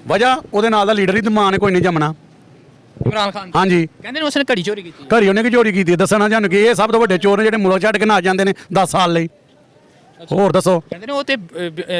ਵਜ੍ਹਾ ਉਹਦੇ ਨਾਲ ਦਾ ਲੀਡਰ ਹੀ ਮਾਂ ਨੇ ਕੋਈ ਨਹੀਂ ਜੰਮਣਾ। ਇਮਰਾਨ ਖਾਨ ਹਾਂਜੀ ਕਹਿੰਦੇ ਨੇ ਉਸਨੇ ਘੜੀ ਚੋਰੀ ਕੀਤੀ। ਘਰੀ ਉਹਨੇ ਕੀ ਚੋਰੀ ਕੀਤੀ ਦੱਸਣਾ ਜਾਣ ਕਿ ਇਹ ਸਭ ਤੋਂ ਵੱਡੇ ਚੋਰ ਨੇ ਜਿਹੜੇ ਮੁਲਕ ਛੱਡ ਕੇ ਨਾ ਜਾਂਦੇ ਨੇ 10 ਸਾਲ ਲਈ। ਹੋਰ ਦੱਸੋ। ਕਹਿੰਦੇ ਨੇ ਉਹ ਤੇ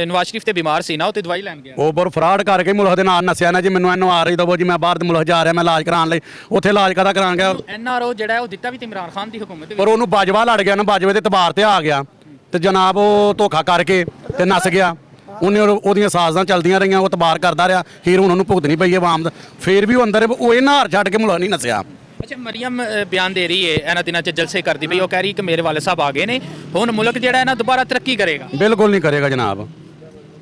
ਨਵਾਜ਼ ਸ਼ਰੀਫ ਤੇ ਬਿਮਾਰ ਸੀ ਨਾ, ਉਹ ਤੇ ਦਵਾਈ ਲੈਣ ਗਿਆ। ਉਹ ਬਰ ਫਰਾਡ ਕਰਕੇ ਮੁਲਕ ਦੇ ਨਾਲ ਨਸਿਆ ਨਾ ਜੀ ਮੈਨੂੰ ਇਹਨੂੰ ਆ ਰਹੀ ਦਵੋ ਜੀ ਮੈਂ ਬਾਹਰ ਦੇ ਮੁਲਕ ਜਾ ਰਿਹਾ ਮੈਂ ਇਲਾਜ ਕਰਾਉਣ ਲਈ। ਉੱਥੇ ਇਲਾਜ ਕਾਹਦਾ ਕਰਾਉਣ ਗਿਆ? NRO ਜਿਹੜਾ ਉਹ ਦਿੱਤਾ ਵੀ ਤੇ ਇਮਰਾਨ ਖਾਨ ਦੀ ਹੁਕੂਮਤ ਦੇ ਪਰ ਉਹਨੂੰ ਬਾਜਵਾ ਲੜ ਗਿਆ ਨਾ, ਬਾਜਵੇ ਦੇ ਤਬਾਰ ਤੇ ਆ ਗਿਆ ਤੇ ਜਨਾਬ ਉਹ ਧੋਖਾ ਕਰਕੇ ਤੇ ਨਸ ਗਿਆ। ਉਹਨੇ ਉਹਦੀਆਂ ਸਾਜ਼ਾਂ ਚੱਲਦੀਆਂ ਰਹੀਆਂ, ਉਹ ਤਬਾਰ ਕਰਦਾ ਰਿਹਾ। ਫਿਰ ਹੁਣ ਉਹਨੂੰ ਭੁਗਤਣੀ ਪਈ ਹੈ ਆਵਾਮ ਦਾ। ਫਿਰ ਵੀ ਉਹ ਅੰਦਰ ਉਹ ਇਹ ਹਾਰ ਛੱਡ ਕੇ ਮੁਲਕ ਨਹੀਂ ਨਸਿਆ। ਅੱਛਾ, ਮਰੀਮ ਬਿਆਨ ਦੇ ਰਹੀ ਹੈ ਇਹਨਾਂ ਦਿਨਾਂ 'ਚ ਜਲਸੇ ਕਰਦੀ ਪਈ। ਉਹ ਕਹਿ ਰਹੀ ਕਿ ਮੇਰੇ ਵਾਲੇ ਸਾਹਿਬ ਆ ਗਏ ਨੇ, ਹੁਣ ਮੁਲਕ ਜਿਹੜਾ ਹੈ ਨਾ ਦੁਬਾਰਾ ਤਰੱਕੀ ਕਰੇਗਾ। ਬਿਲਕੁਲ ਨਹੀਂ ਕਰੇਗਾ ਜਨਾਬ,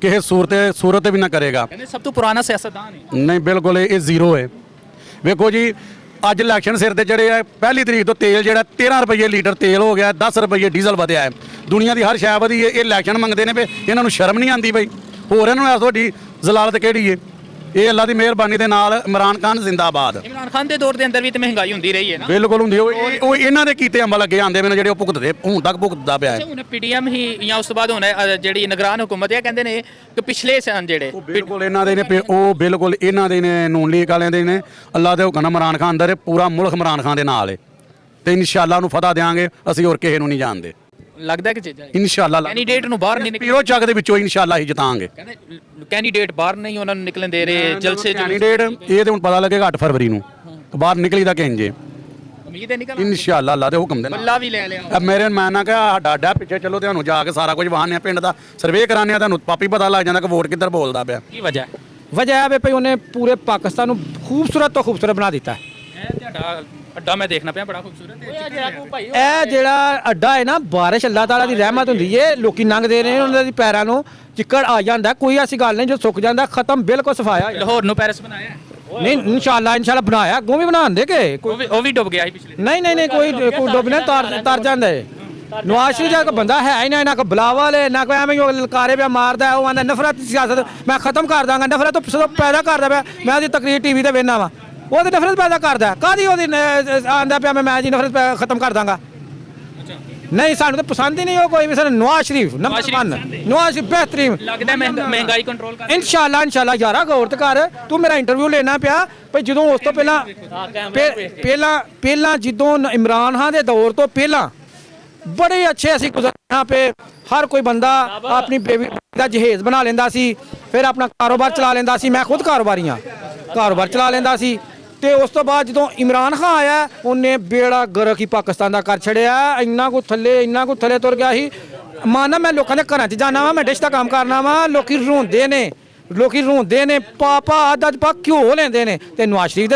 ਕਿਸੇ ਸੂਰਤ ਵੀ ਨਾ ਕਰੇਗਾ। ਕਹਿੰਦੇ ਸਭ ਤੋਂ ਪੁਰਾਣਾ ਸਿਆਸਤਦਾਨ ਹੈ। ਨਹੀਂ ਬਿਲਕੁਲ ਇਹ ਜ਼ੀਰੋ ਹੈ। ਵੇਖੋ ਜੀ ਅੱਜ ਇਲੈਕਸ਼ਨ ਸਿਰ ਤੇ ਜਿਹੜੇ ਆ, ਪਹਿਲੀ ਤਰੀਕ ਤੋਂ ਤੇਲ ਜਿਹੜਾ 13 ਰੁਪਏ ਲੀਟਰ ਤੇਲ ਹੋ ਗਿਆ, 10 ਰੁਪਏ ਡੀਜ਼ਲ ਵਧਿਆ ਹੈ। ਦੁਨੀਆ ਦੀ ਹਰ ਸ਼ੈ ਵਧੀ ਹੈ। ਇਹ ਇਲੈਕਸ਼ਨ ਮੰਗਦੇ ਨੇ ਵੀ ਇਹਨਾਂ ਨੂੰ ਸ਼ਰਮ ਨਹੀਂ ਆਉਂਦੀ ਬਈ। ਹੋਰ ਇਹਨਾਂ ਨੂੰ ਤੁਹਾਡੀ ਜ਼ਲਾਲਤ ਕਿਹੜੀ ਹੈ? ਇਹ ਅੱਲਾ ਦੀ ਮਿਹਰਬਾਨੀ ਦੇ ਨਾਲ ਇਮਰਾਨ ਖਾਨ ਜ਼ਿੰਦਾਬਾਦ। ਇਮਰਾਨ ਖਾਨ ਦੇ ਦੌਰ ਦੇ ਅੰਦਰ ਵੀ ਤੇ ਮਹਿੰਗਾਈ ਹੁੰਦੀ ਰਹੀ ਹੈ ਨਾ। ਬਿਲਕੁਲ ਹੁੰਦੀ। ਉਹ ਇਹਨਾਂ ਦੇ ਕੀਤੇ ਅਮਲ ਅੱਗੇ ਆਉਂਦੇ ਨੇ ਜਿਹੜੇ ਉਹ ਭੁਗਤਦੇ ਹੁਣ ਤੱਕ ਭੁਗਤਦਾ ਪਿਆ ਹੈ। ਹੁਣ PDM ਹੀ ਜਾਂ ਉਸ ਤੋਂ ਬਾਅਦ ਹੁਣ ਜਿਹੜੀ ਨਿਗਰਾਨ ਹੁਕੂਮਤ ਹੈ, ਕਹਿੰਦੇ ਨੇ ਕਿ ਪਿਛਲੇ ਸਨ ਜਿਹੜੇ ਬਿਲਕੁਲ ਇਹਨਾਂ ਦੇ ਨੇ, ਉਹ ਬਿਲਕੁਲ ਇਹਨਾਂ ਦੇ ਨੇ, ਨੂਨ ਲੀਗ ਵਾਲਿਆਂ ਦੇ ਨੇ। ਅੱਲਾ ਦੇ ਹੁਕਮ ਨਾਲ ਇਮਰਾਨ ਖਾਨ ਦਾ ਪੂਰਾ ਮੁਲਕ ਇਮਰਾਨ ਖਾਨ ਦੇ ਨਾਲ ਹੈ ਤੇ ਇਨਸ਼ਾਅੱਲਾ ਉਹਨੂੰ ਫਤਹ ਦੇਵਾਂਗੇ। ਅਸੀਂ ਹੋਰ ਕਿਸੇ ਨੂੰ ਨਹੀਂ ਜਾਣਦੇ। ਲੱਗਦਾ ਕਿ ਚੀਜ਼ਾਂ ਇਨਸ਼ਾਅੱਲਾ ਕੈਂਡੀਡੇਟ ਨੂੰ ਬਾਹਰ ਨਹੀਂ ਪੀਰੋ ਚੱਕ ਦੇ ਵਿੱਚੋਂ ਇਨਸ਼ਾਅੱਲਾ ਹੀ ਜਿਤਾਵਾਂਗੇ। ਕਹਿੰਦੇ ਕੈਂਡੀਡੇਟ ਬਾਹਰ ਨਹੀਂ ਉਹਨਾਂ ਨੂੰ ਨਿਕਲਣ ਦੇ ਰਹੇ ਜਲਸੇ। ਕੈਂਡੀਡੇਟ ਇਹ ਤੇ ਹੁਣ ਪਤਾ ਲੱਗੇਗਾ 8 ਫਰਵਰੀ ਨੂੰ ਬਾਹਰ ਨਿਕਲੀਦਾ ਕਿੰਜ ਹੈ। ਉਮੀਦ ਹੈ ਨਿਕਲ ਇਨਸ਼ਾਅੱਲਾ ਅੱਲਾ ਦੇ ਹੁਕਮ ਦੇ ਨਾਲ। ਬੱਲਾ ਵੀ ਲੈ ਲਿਆ। ਮੇਰੇ ਮੈਂ ਨਾ ਕਿਹਾ ਸਾਡਾ ਅੱਡਾ ਪਿੱਛੇ ਚਲੋ ਤੁਹਾਨੂੰ ਜਾ ਕੇ ਸਾਰਾ ਕੁਝ ਵਾਹਨੇ ਆ, ਪਿੰਡ ਦਾ ਸਰਵੇ ਕਰਾਣੇ ਆ, ਤੁਹਾਨੂੰ ਪਾਪੀ ਪਤਾ ਲੱਗ ਜਾਂਦਾ ਕਿ ਵੋਟ ਕਿੱਧਰ ਬੋਲਦਾ ਪਿਆ। ਕੀ ਵਜ੍ਹਾ ਹੈ? ਵਜ੍ਹਾ ਹੈ ਭਈ ਉਹਨੇ ਪੂਰੇ ਪਾਕਿਸਤਾਨ ਨੂੰ ਖੂਬਸੂਰਤ ਤੋਂ ਖੂਬਸੂਰਤ ਬਣਾ ਦਿੱਤਾ। ਇਹ ਤੁਹਾਡਾ ਅੱਡਾ ਮੈਂ ਦੇਖਣਾ ਪਿਆ, ਬੜਾ ਖੂਬਸੂਰਤ ਹੈ। ਇਹ ਜਿਹੜਾ ਅੱਡਾ ਹੈ ਨਾ, ਬਾਰਿਸ਼ ਅੱਲਾਹ ਤਾਲਾ ਦੀ ਰਹਿਮਤ ਹੁੰਦੀ ਏ। ਲੋਕੀ ਲੰਘਦੇ ਨੇ, ਉਹਨਾਂ ਦੇ ਪੈਰਾਂ ਨੂੰ ਚਿੱਕੜ ਆ ਜਾਂਦਾ, ਕੋਈ ਐਸੀ ਗੱਲ ਨਹੀਂ। ਜੋ ਸੁੱਕ ਜਾਂਦਾ ਖਤਮ, ਬਿਲਕੁਲ ਸਫਾਇਆ। ਲਾਹੌਰ ਨੂੰ ਪੈਰਿਸ ਬਣਾਇਆ ਨਹੀਂ ਇਨਸ਼ਾਅੱਲਾ ਬਣਾਇਆ। ਅੱਗੋਂ ਵੀ ਬਣਾਉਣ ਦੇ ਕੇ ਉਹ ਵੀ ਡੁੱਬ ਗਿਆ ਸੀ ਪਿਛਲੇ। ਨਹੀਂ ਕੋਈ ਡੁੱਬ ਨਹੀਂ, ਤਰ ਜਾਂਦਾ ਹੈ। ਨਵਾਜ਼ ਸ਼ਰੀਫ ਦਾ ਕੋਈ ਬੰਦਾ ਹੈ ਹੀ ਨਾ ਕੋਈ ਬਲਾਵਲ ਹੈ ਨਾ ਕੋਈ ਐਵੇਂ ਲਲਕਾਰੇ ਪਿਆ ਮਾਰਦਾ। ਉਹ ਆਂਦਾ ਨਫ਼ਰਤ ਸਿਆਸਤ ਮੈਂ ਖਤਮ ਕਰ ਦਾਂਗਾ। ਨਫ਼ਰਤ ਤੋਂ ਪੈਦਾ ਕਰਦਾ ਪਿਆ। ਮੈਂ ਉਹਦੀ ਤਕਰੀਰ TV ਤੇ ਵੇਖਣਾ ਵਾ, ਉਹ ਤੇ ਨਫ਼ਰਤ ਪੈਦਾ ਕਰਦਾ। ਕਾਹਦੀ ਉਹਦੀ ਆਂਦਾ ਪਿਆ ਮੈਂ ਜੀ ਨਫ਼ਰਤ ਖਤਮ ਕਰ ਦਾਂਗਾ। ਨਹੀਂ ਸਾਨੂੰ ਤਾਂ ਪਸੰਦ ਹੀ ਨਹੀਂ ਉਹ ਕੋਈ ਵੀ। ਸਾਨੂੰ ਨਵਾਜ਼ ਸ਼ਰੀਫ ਨੰਬਰ 1, ਨਵਾਜ਼ ਸ਼ਰੀਫ ਬਿਹਤਰੀਨ ਲੱਗਦਾ। ਮਹਿੰਗਾਈ ਕੰਟਰੋਲ ਕਰ ਇਨਸ਼ਾਅੱਲਾ ਯਾਰਾ ਗੌਰ ਤੇ ਕਰ। ਤੂੰ ਮੇਰਾ ਇੰਟਰਵਿਊ ਲੈਣਾ ਪਿਆ ਭਈ ਜਦੋਂ ਉਸ ਤੋਂ ਪਹਿਲਾਂ ਜਦੋਂ ਇਮਰਾਨ ਖਾਨ ਦੇ ਦੌਰ ਤੋਂ ਪਹਿਲਾਂ ਬੜੇ ਅੱਛੇ ਅਸੀਂ ਗੁਜ਼ਰਨਾ ਪਏ। ਹਰ ਕੋਈ ਬੰਦਾ ਆਪਣੀ ਬੇਬੀ ਦਾ ਜਹੇਜ਼ ਬਣਾ ਲੈਂਦਾ ਸੀ, ਫਿਰ ਆਪਣਾ ਕਾਰੋਬਾਰ ਚਲਾ ਲੈਂਦਾ ਸੀ। ਮੈਂ ਖੁਦ ਕਾਰੋਬਾਰੀ ਹਾਂ, ਕਾਰੋਬਾਰ ਚਲਾ ਲੈਂਦਾ ਸੀ। ਤੇ ਉਸ ਤੋਂ ਬਾਅਦ ਜਦੋਂ ਇਮਰਾਨ ਖਾਨ ਆਇਆ, ਉਹਨੇ ਬੇੜਾ ਗਰਕ ਹੀ ਪਾਕਿਸਤਾਨ ਦਾ ਕਰ ਛੜਿਆ। ਇੰਨਾ ਕੁ ਥੱਲੇ ਤੁਰ ਗਿਆ ਸੀ। ਮਾਨਾ ਮੈਂ ਲੋਕਾਂ ਦੇ ਘਰਾਂ 'ਚ ਜਾਣਾ ਵਾ, ਮੈਂ ਡਿਸ਼ ਦਾ ਕੰਮ ਕਰਨਾ ਵਾ, ਲੋਕੀ ਰੋਂਦੇ ਨੇ ਪਾਪਾ ਅੱਧ ਪਾ ਘਿਓ ਲੈਂਦੇ ਨੇ। ਤੇ ਨਵਾਜ਼ ਸ਼ਰੀਫ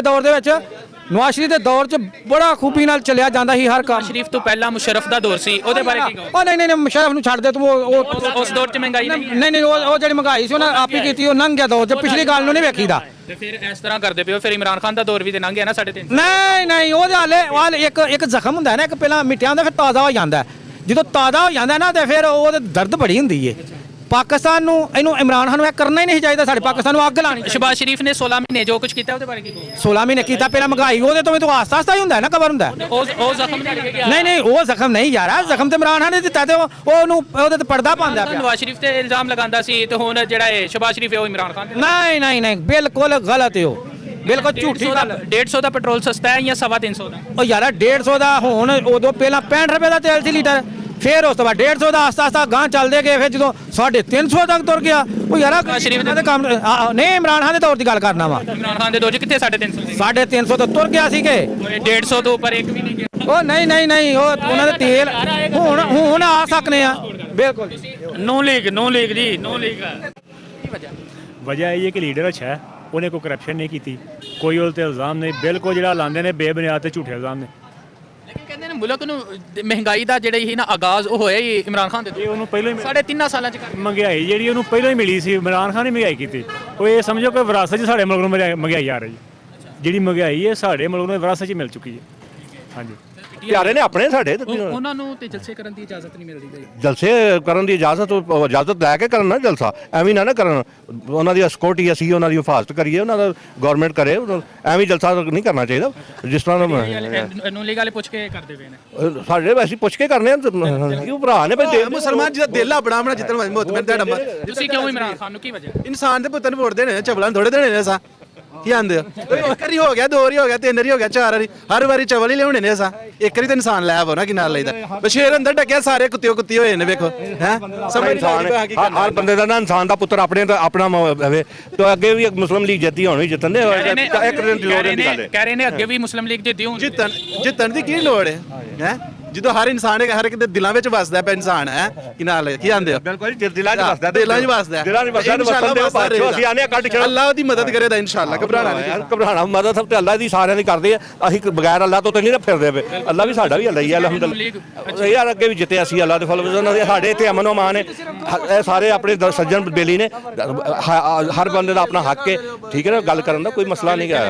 ਦੇ ਦੌਰ 'ਚ ਬੜਾ ਖੂਬੀ ਨਾਲ ਚੱਲਿਆ ਜਾਂਦਾ ਸੀ ਹਰ ਕੰਮ। ਸ਼ਰੀਫ ਤੋਂ ਪਹਿਲਾਂ ਮੁਸ਼ਰਫ ਦਾ ਦੌਰ ਸੀ, ਉਹਦੇ ਬਾਰੇ ਕੀ ਕਹੋ? ਨਹੀਂ ਮੁਸ਼ਰਫ ਨੂੰ ਛੱਡ ਦੇ ਤੂੰ। ਉਸ ਦੌਰ 'ਚ ਮਹਿੰਗਾਈ ਨਹੀਂ ਉਹ ਜਿਹੜੀ ਮਹਿੰਗਾਈ ਸੀ ਉਹਨਾਂ ਆਪ ਹੀ ਕੀਤੀ। ਉਹ ਲੰਘ ਗਿਆ ਦੌਰ 'ਚ, ਪਿਛਲੀ ਗੱਲ ਨੂੰ ਨਹੀਂ ਵੇਖੀਦਾ। ਤੇ ਫਿਰ ਇਸ ਤਰ੍ਹਾਂ ਕਰਦੇ ਪਿਓ। ਫਿਰ ਇਮਰਾਨ ਖਾਨ ਦਾ ਦੌਰ ਵੀ ਤੇ ਲੰਘ ਗਿਆ ਨਾ 3.5। ਨਹੀਂ ਉਹਦੇ ਹਾਲੇ ਇੱਕ ਜ਼ਖਮ ਹੁੰਦਾ ਨਾ, ਇੱਕ ਪਹਿਲਾਂ ਮਿਟਿਆ ਹੁੰਦਾ ਫਿਰ ਤਾਜ਼ਾ ਹੋ ਜਾਂਦਾ। ਜਦੋਂ ਤਾਜ਼ਾ ਹੋ ਜਾਂਦਾ ਨਾ ਤੇ ਫਿਰ ਉਹਦੇ ਦਰਦ ਬੜੀ ਹੁੰਦੀ ਏ। ਪਾਕਿਸਤਾਨ ਨੂੰ ਇਹਨੂੰ ਇਮਰਾਨ ਖਾਨ ਨੂੰ ਇਹ ਕਰਨਾ ਹੀ ਨਹੀਂ ਚਾਹੀਦਾ। ਸਾਡੇ ਪਾਕਿਸਤਾਨ ਨੂੰ ਅੱਗ ਲਾਣੀ। ਸ਼ਹਬਾਜ਼ ਸ਼ਰੀਫ ਨੇ 16 ਮਹੀਨੇ ਜੋ ਕੁਝ ਕੀਤਾ ਉਹਦੇ ਬਾਰੇ ਕੀ ਕਹੋ? 16 ਮਹੀਨੇ ਕੀਤਾ। ਪਹਿਲਾਂ ਮਹਿੰਗਾਈ ਉਹਦੇ ਤੋਂ ਵੀ ਤੂੰ ਆਸਤਾ ਹੀ ਹੁੰਦਾ ਨਾ, ਕਬਰ ਹੁੰਦਾ। ਉਹ ਜ਼ਖਮ ਨਹੀਂ ਉਹ ਜ਼ਖਮ ਨਹੀਂ ਯਾਰ। ਜ਼ਖਮ ਤੇ ਇਮਰਾਨ ਖਾਨ ਨੇ ਦਿੱਤਾ ਤੇ ਉਹਨੂੰ ਉਹਦੇ ਤੇ ਪਰਦਾ ਪਾਉਂਦਾ ਪਿਆ। ਨਵਾਜ਼ ਸ਼ਰੀਫ ਤੇ ਇਲਜ਼ਾਮ ਲਗਾਉਂਦਾ ਸੀ ਤੇ ਹੁਣ ਜਿਹੜਾ ਇਹ ਸ਼ਹਬਾਜ਼ ਸ਼ਰੀਫ ਹੈ ਉਹ ਇਮਰਾਨ ਖਾਨ ਤੇ। ਨਹੀਂ ਬਿਲਕੁਲ ਗਲਤ ਹੈ ਉਹ, ਬਿਲਕੁਲ ਝੂਠੀ ਗੱਲ। 150 ਦਾ ਪੈਟਰੋਲ ਸਸਤਾ ਹੈ ਜਾਂ 350 ਦਾ? ਉਹ ਯਾਰ 150 ਦਾ ਹੁਣ, ਉਦੋਂ ਪਹਿਲਾਂ 65 ਰੁਪਏ ਦਾ ਤੇਲ ਸੀ ਲੀਟਰ, ਫਿਰ ਉਸ ਤੋਂ ਬਾਅਦ 150 ਦਾ ਆਸਤਾ ਗਾਂ ਚੱਲਦੇ ਗਏ। ਫਿਰ ਜਦੋਂ 350 ਤੱਕ ਤੁਰ ਗਿਆ ਉਹ ਯਾਰ ਸ਼ਰੀਫ ਦੇ ਕੰਮ ਨਹੀਂ। ਇਮਰਾਨ ਖਾਨ ਦੇ ਦੌਰ ਦੀ ਗੱਲ ਕਰਨਾ ਵਾ। ਇਮਰਾਨ ਖਾਨ ਦੇ ਦੌਰ 'ਚ ਕਿੱਥੇ 350? 350 ਤੋਂ ਤੁਰ ਗਿਆ ਸੀ ਕਿ 150 ਤੋਂ ਉੱਪਰ ਇੱਕ ਵੀ ਨਹੀਂ ਗਿਆ। ਉਹ ਨਹੀਂ ਉਹ ਉਹਨਾਂ ਦੇ ਤੇਲ ਹੁਣ ਆ ਸਕਨੇ ਆ। ਬਿਲਕੁਲ ਨੋ ਲੀਗ ਜੀ ਨੋ ਲੀਗ। ਵਜ੍ਹਾ ਇਹ ਹੈ ਕਿ ਲੀਡਰ ਅੱਛਾ ਹੈ, ਉਹਨੇ ਕੋਈ ਕਰਪਸ਼ਨ ਨਹੀਂ ਕੀਤੀ, ਕੋਈ ਉਹਦੇ 'ਤੇ ਇਲਜ਼ਾਮ ਨਹੀਂ। ਬਿਲਕੁਲ ਜਿਹੜਾ ਲਾਉਂਦੇ ਨੇ ਬੇਬੁਨਿਆਦ ਤੇ ਝੂਠੇ ਇਲਜ਼ਾਮ ਨੇ। ਲੇਕਿਨ ਕਹਿੰਦੇ ਨੇ ਮੁਲਕ ਨੂੰ ਮਹਿੰਗਾਈ ਦਾ ਜਿਹੜਾ ਹੀ ਨਾ ਆਗਾਜ਼ ਉਹ ਹੋਇਆ ਹੀ ਇਮਰਾਨ ਖਾਨ ਦੇ ਇਹ ਉਹਨੂੰ ਪਹਿਲਾਂ ਹੀ 3.5 ਸਾਲਾਂ 'ਚ ਮਹਿੰਗਾਈ ਜਿਹੜੀ ਉਹਨੂੰ ਪਹਿਲਾਂ ਹੀ ਮਿਲੀ ਸੀ। ਇਮਰਾਨ ਖਾਨ ਨੇ ਮਹਿੰਗਾਈ ਕੀਤੀ। ਉਹ ਇਹ ਸਮਝੋ ਕਿ ਵਿਰਾਸਤ 'ਚ ਸਾਡੇ ਮੁਲਕ ਨੂੰ ਮਹਿੰਗਾਈ ਆ ਰਹੀ। ਜਿਹੜੀ ਮਹਿੰਗਾਈ ਹੈ ਸਾਡੇ ਮੁਲਕ ਨੂੰ ਵਿਰਾਸਤ 'ਚ ਮਿਲ ਚੁੱਕੀ ਹੈ। ਹਾਂਜੀ ਪਿਆਰੇ ਨੇ ਆਪਣੇ ਸਾਡੇ ਉਹਨਾਂ ਨੂੰ ਤੇ ਜਲਸੇ ਕਰਨ ਦੀ ਇਜਾਜ਼ਤ ਨਹੀਂ ਮਿਲਦੀ ਗਈ। ਜਲਸੇ ਕਰਨ ਦੀ ਇਜਾਜ਼ਤ ਲੈ ਕੇ ਕਰਨ ਨਾ ਜਲਸਾ, ਐਵੇਂ ਨਾ ਕਰਨ। ਉਹਨਾਂ ਦੀ ਸਿਕਿਉਰਿਟੀ ਅਸੀਂ ਉਹਨਾਂ ਦੀ ਹਿਫਾਜ਼ਤ ਕਰੀਏ, ਉਹਨਾਂ ਦਾ ਗਵਰਨਮੈਂਟ ਕਰੇ, ਐਵੇਂ ਜਲਸਾ ਨਹੀਂ ਕਰਨਾ ਚਾਹੀਦਾ ਜਿਸ ਤਰ੍ਹਾਂ ਨੂਲੀ ਵਾਲੇ ਪੁੱਛ ਕੇ ਕਰਦੇ ਪਏ ਨੇ ਸਾਡੇ ਅਸੀਂ ਪੁੱਛ ਕੇ ਕਰਨੇ ਆ, ਕਿਉਂ ਭਰਾ ਨੇ ਭਾਈ ਮੁਸਲਮਾਨ ਜਿਹਦਾ ਦਿਲ ਆਪਣਾ ਆਪਣਾ ਜਿੱਤਣ ਮੁਤਮਿਨ ਤੁਹਾਡਾ ਤੁਸੀਂ ਕਿਉਂ ਇਮਰਾਨ ਖਾਨ ਨੂੰ ਕੀ ਵਜ੍ਹਾ? ਇਨਸਾਨ ਦੇ ਪੁੱਤਰ ਨੂੰ ਵੋਟ ਦੇਣੇ ਚਵਲਾਂ ਥੋੜੇ ਦੇਣੇ ਨੇ ਅਸਾਂ ਕੀ ਆਂਦੇ ਇੱਕ ਵਾਰੀ ਹੋ ਗਿਆ, 2 ਵਾਰੀ ਹੋ ਗਿਆ, 3 ਵਾਰੀ ਹੋ ਗਿਆ, 4 ਵਾਰੀ, ਹਰ ਵਾਰੀ ਚਵਲ ਹੀ ਲਿਆਉਣੇ ਨੇ ਅਸਾਂ। ਇੱਕ ਵਾਰੀ ਤਾਂ ਇਨਸਾਨ ਲੈ ਆਵੋ ਨਾ ਕਿ ਨਾਲ ਲਈਦਾ। ਬਸ਼ੇਰ ਅੰਦਰ ਡੱਕਿਆ, ਸਾਰੇ ਕੁੱਤੀ ਹੋਏ ਨੇ ਵੇਖੋ ਹੈ ਸਮਝ ਇਨਸਾਨ ਹਰ ਬੰਦੇ ਦਾ ਨਾ ਇਨਸਾਨ ਦਾ ਪੁੱਤਰ ਆਪਣੇ ਦਾ ਆਪਣਾ ਹੋਵੇ। ਤੇ ਅੱਗੇ ਵੀ ਮੁਸਲਿਮ ਲੀਗ ਜਿੱਤੀ ਹੁਣ ਵੀ ਜਿੱਤਣ ਦੇ ਇੱਕ ਦਿਨ ਦੀ ਲੋੜ ਦੀ ਗੱਲ ਹੈ। ਕਹਿ ਰਹੇ ਨੇ ਅੱਗੇ ਵੀ ਮੁਸਲਿਮ ਲੀਗ ਜਿੱਤੀ ਹੋਣੀ। ਜਿੱਤਣ ਦੀ ਕੀ ਲੋੜ ਹੈ ਹੈ ਜਦੋਂ ਹਰ ਇਨਸਾਨ ਹਰ ਇੱਕ ਦੇ ਦਿਲਾਂ ਵਿੱਚ ਵਸਦਾ ਪਿਆ ਇਨਸਾਨ ਹੈ ਕਿ ਨਾਲ ਕੀ ਆਂਦੇ ਹੋ ਬਿਲਕੁਲ ਦਿਲਾਂ 'ਚ ਵਸਦਾ, ਦਿਲਾਂ 'ਚ ਵਸਦਾ, ਦਿਲਾਂ 'ਚ ਵਸਦਾ। ਵਸਣ ਦੇ ਬਾਅਦ ਅਸੀਂ ਆਨੇ ਕੱਢ ਛੱਡ, ਅੱਲਾਹ ਉਹਦੀ ਮਦਦ ਕਰੇਗਾ ਇਨਸ਼ਾਅੱਲਾ। ਘਬਰਾਣਾ ਨਹੀਂ, ਘਬਰਾਣਾ ਮਦਦ ਸਭ ਤੇ ਅੱਲਾਹ ਦੀ ਸਾਰਿਆਂ ਦੀ ਕਰਦੇ ਆ। ਅਸੀਂ ਬਗੈਰ ਅੱਲਾਹ ਤੋਂ ਤਾਂ ਨਹੀਂ ਨਾ ਫਿਰਦੇ ਪਏ। ਅੱਲਾਹ ਵੀ ਸਾਡਾ ਵੀ ਅੱਲਾਹ ਹੀ ਹੈ ਅਲਹਮਦੁਲਿਲਾ। ਯਾਰ ਅੱਗੇ ਵੀ ਜਿੱਤੇ ਅਸੀਂ ਅੱਲਾਹ ਦੇ ਫਲ ਵਜੋਂ। ਸਾਡੇ ਇੱਥੇ ਅਮਨ ਅਮਾਨ ਹੈ, ਇਹ ਸਾਰੇ ਆਪਣੇ ਸੱਜਣ ਬੇਲੀ ਨੇ। ਹਰ ਬੰਦੇ ਦਾ ਆਪਣਾ ਹੱਕ ਹੈ, ਠੀਕ ਹੈ ਨਾ, ਗੱਲ ਕਰਨ ਦਾ ਕੋਈ ਮਸਲਾ ਨਹੀਂ ਗਾ।